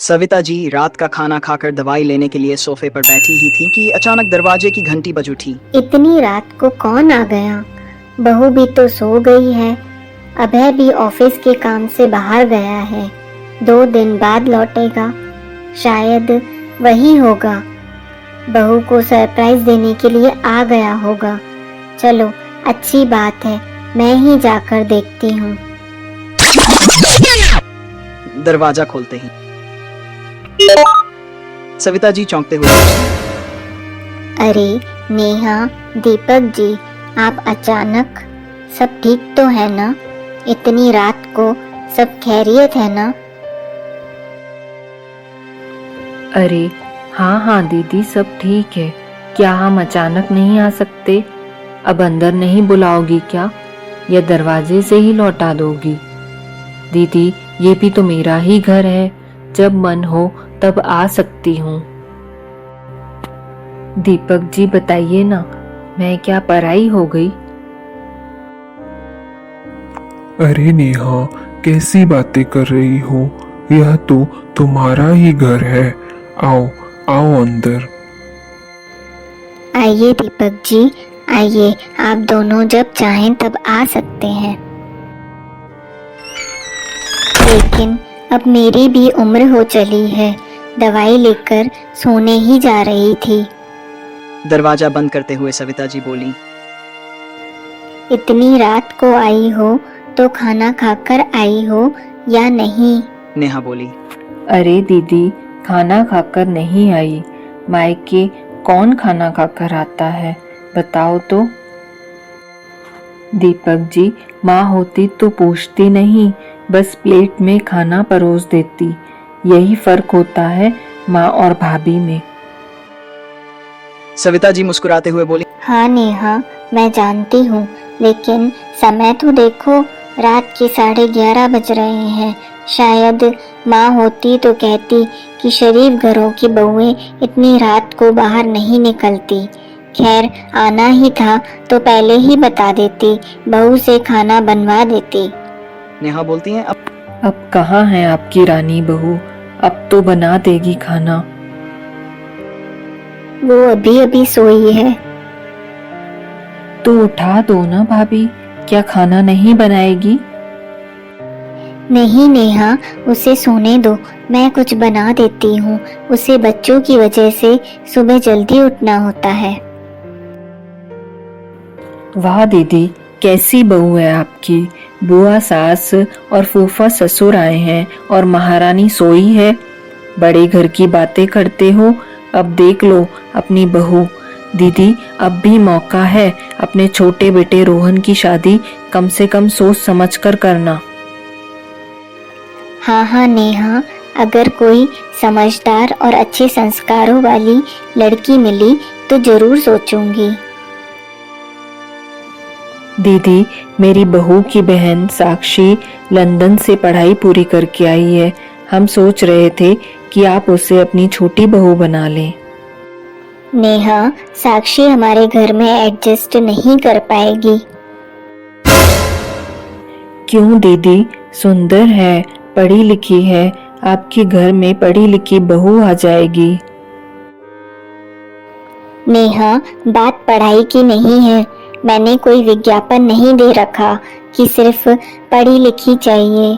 सविता जी रात का खाना खाकर दवाई लेने के लिए सोफे पर बैठी ही थी कि अचानक दरवाजे की घंटी बज उठी। इतनी रात को कौन आ गया? बहू भी तो सो गई है। अभय भी ऑफिस के काम से बाहर गया है। 2 दिन बाद लौटेगा। शायद वही होगा। बहू को सरप्राइज देने के लिए आ गया होगा। चलो अच्छी बात है, मैं ही जाकर देखती हूँ। दरवाजा खोलते ही सविता जी चौंकते हुए पूछती, अरे नेहा, दीपक जी, आप अचानक? सब ठीक तो है ना? इतनी रात को सब खैरियत है ना? अरे हाँ हाँ दीदी, सब ठीक है। क्या हम अचानक नहीं आ सकते? अब अंदर नहीं बुलाओगी क्या, या दरवाजे से ही लौटा दोगी? दीदी ये भी तो मेरा ही घर है, जब मन हो तब आ सकती हूँ। दीपक जी बताइए ना, मैं क्या पराई हो गई? अरे नेहा, कैसी बातें कर रही हो? यह तो तुम्हारा ही घर है। आओ आओ अंदर। आइए दीपक जी, आइए। आप दोनों जब चाहें तब आ सकते हैं। लेकिन अब मेरी भी उम्र हो चली है। दवाई लेकर सोने ही जा रही थी। दरवाजा बंद करते हुए सविता जी बोली, इतनी रात को आई हो तो खाना खाकर आई हो या नहीं? नेहा बोली, अरे दीदी, खाना खाकर नहीं आई। मायके कौन खाना खाकर आता है, बताओ तो। दीपक जी, माँ होती तो पूछती नहीं, बस प्लेट में खाना परोस देती। यही फर्क होता है माँ और भाभी में। सविता जी मुस्कुराते हुए बोली, हाँ नेहा, मैं जानती हूँ, लेकिन समय तो देखो, रात के 11:30 बज रहे हैं। शायद माँ होती तो कहती कि शरीफ घरों की बहुएं इतनी रात को बाहर नहीं निकलती। खैर, आना ही था तो पहले ही बता देती, बहू से खाना बनवा देती। नेहा बोलती हैं, अब कहाँ है आपकी रानी बहू? अब तो बना देगी खाना। वो अभी अभी सोई है। तो उठा दो ना भाभी, क्या खाना नहीं बनाएगी? नहीं नेहा, उसे सोने दो, मैं कुछ बना देती हूँ। उसे बच्चों की वजह से सुबह जल्दी उठना होता है। वाह दीदी, कैसी बहू है आपकी। बुआ सास और फूफा ससुर आए हैं और महारानी सोई है। बड़े घर की बातें करते हो। अब देख लो अपनी बहू। दीदी अब भी मौका है, अपने छोटे बेटे रोहन की शादी कम से कम सोच समझ कर करना। हाँ हाँ नेहा, अगर कोई समझदार और अच्छे संस्कारों वाली लड़की मिली तो जरूर सोचूंगी। दीदी, मेरी बहू की बहन साक्षी लंदन से पढ़ाई पूरी करके आई है। हम सोच रहे थे कि आप उसे अपनी छोटी बहू बना लें। नेहा, साक्षी हमारे घर में एडजस्ट नहीं कर पाएगी। क्यों दीदी, सुंदर है, पढ़ी लिखी है। आपके घर में पढ़ी लिखी बहू आ जाएगी। नेहा, बात पढ़ाई की नहीं है। मैंने कोई विज्ञापन नहीं दे रखा कि सिर्फ पढ़ी लिखी चाहिए।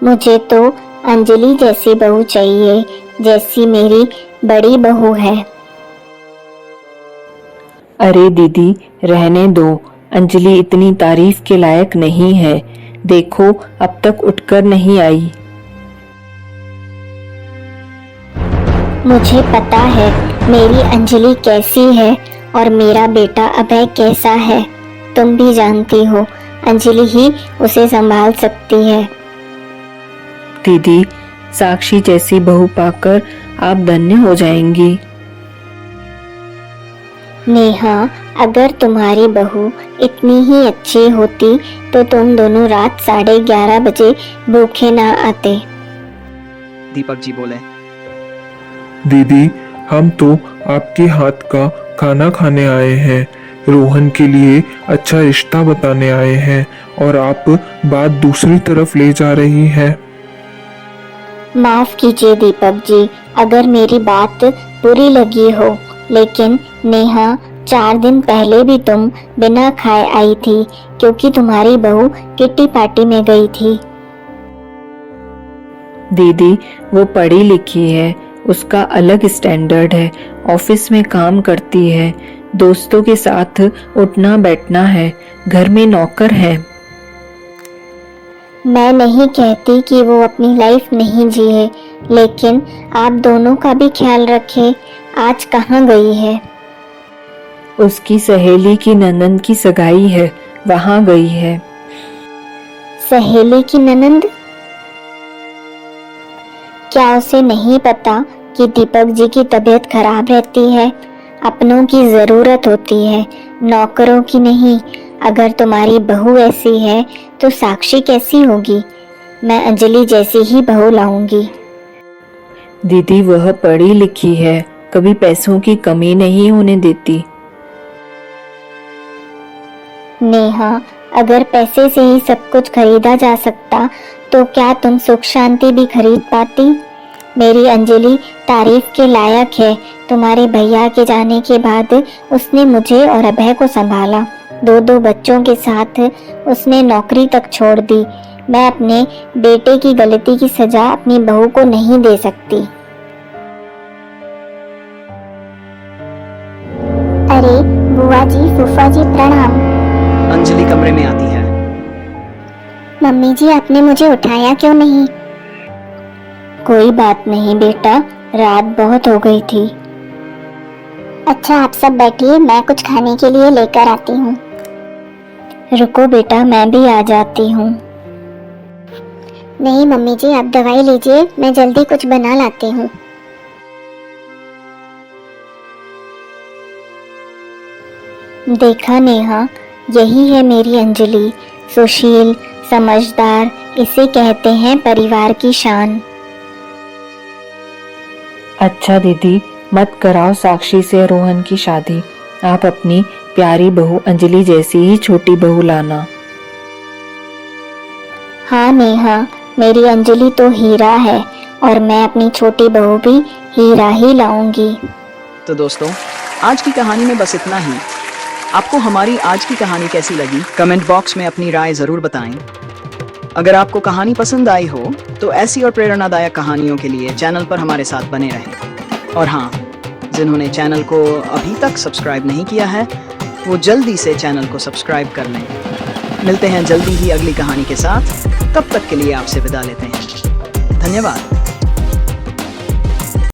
मुझे तो अंजलि जैसी बहू चाहिए, जैसी मेरी बड़ी बहू है। अरे दीदी, रहने दो। अंजलि इतनी तारीफ के लायक नहीं है। देखो अब तक उठकर नहीं आई। मुझे पता है मेरी अंजलि कैसी है और मेरा बेटा अभय कैसा है। तुम भी जानती हो, अंजलि ही उसे संभाल सकती है। दीदी, साक्षी जैसी बहू पाकर आप धन्य हो जाएंगी। नेहा, अगर तुम्हारी बहू इतनी ही अच्छी होती तो तुम दोनों रात 11:30 बजे भूखे ना आते। दीपक जी बोले, दीदी, हम तो आपके हाथ का खाना खाने आए हैं। रोहन के लिए अच्छा रिश्ता बताने आए हैं और आप बात दूसरी तरफ ले जा रही हैं। माफ कीजिए दीपक जी, अगर मेरी बात बुरी लगी हो, लेकिन नेहा 4 दिन पहले भी तुम बिना खाए आई थी क्योंकि तुम्हारी बहू किट्टी पार्टी में गई थी। दीदी वो पढ़ी लिखी है, उसका अलग स्टैंडर्ड है, ऑफिस में काम करती है, दोस्तों के साथ उठना बैठना है, घर में नौकर है। मैं नहीं कहती कि वो अपनी लाइफ नहीं जिए, लेकिन आप दोनों का भी ख्याल रखे। आज कहाँ गई है? उसकी सहेली की ननंद की सगाई है, वहाँ गई है। सहेली की ननंद? क्या उसे नहीं पता कि दीपक जी की तबीयत खराब रहती है? अपनों की जरूरत होती है, नौकरों की नहीं। अगर तुम्हारी बहू ऐसी है तो साक्षी कैसी होगी? मैं अंजलि जैसी ही बहू लाऊंगी। दीदी वह पढ़ी लिखी है, कभी पैसों की कमी नहीं होने देती। नेहा, अगर पैसे से ही सब कुछ खरीदा जा सकता तो क्या तुम सुख शांति भी खरीद पाती? मेरी अंजलि तारीफ के लायक है। तुम्हारे भैया के जाने के बाद उसने मुझे और अभय को संभाला। 2 बच्चों के साथ उसने नौकरी तक छोड़ दी। मैं अपने बेटे की गलती की सजा अपनी बहू को नहीं दे सकती। अरे बुआ जी, फूफा जी प्रणाम। अंजलि कमरे में आती है। मम्मी जी, आपने मुझे उठाया क्यों नहीं? कोई बात नहीं बेटा, रात बहुत हो गई थी। अच्छा आप सब बैठिए, मैं कुछ खाने के लिए लेकर आती हूँ। रुको बेटा, मैं भी आ जाती हूँ। नहीं मम्मी जी, आप दवाई लीजिए, मैं जल्दी कुछ बना लाती हूँ। देखा नेहा, यही है मेरी अंजलि, सुशील, समझदार, इसे कहते हैं परिवार की शान। अच्छा दीदी, मत कराओ साक्षी से रोहन की शादी। आप अपनी प्यारी बहू अंजलि जैसी ही छोटी बहू लाना। हाँ नेहा, मेरी अंजलि तो हीरा है और मैं अपनी छोटी बहू भी हीरा ही लाऊंगी। तो दोस्तों, आज की कहानी में बस इतना ही। आपको हमारी आज की कहानी कैसी लगी कमेंट बॉक्स में अपनी राय जरूर बताएं। अगर आपको कहानी पसंद आई हो तो ऐसी और प्रेरणादायक कहानियों के लिए चैनल पर हमारे साथ बने रहें। और हाँ, जिन्होंने चैनल को अभी तक सब्सक्राइब नहीं किया है वो जल्दी से चैनल को सब्सक्राइब कर लें। मिलते हैं जल्दी ही अगली कहानी के साथ, तब तक के लिए आपसे विदा लेते हैं। धन्यवाद।